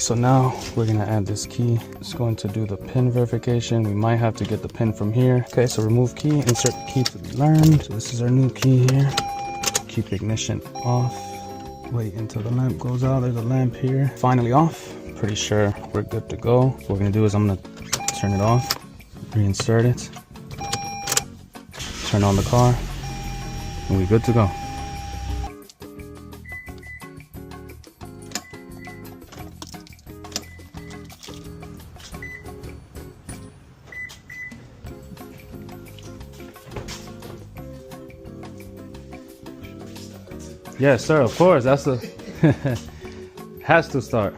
so now we're gonna add this key. It's going to do the pin verification. We might have to get the pin from here. Okay, so remove key, insert key to be learned. So this is our new key here. Keep ignition off. Wait until the lamp goes out. There's a lamp here. Finally off. Pretty sure we're good to go. What we're gonna do is I'm gonna turn it off, reinsert it, turn on the car, and we're good to go. Yes, sir, of course. That's the has to start.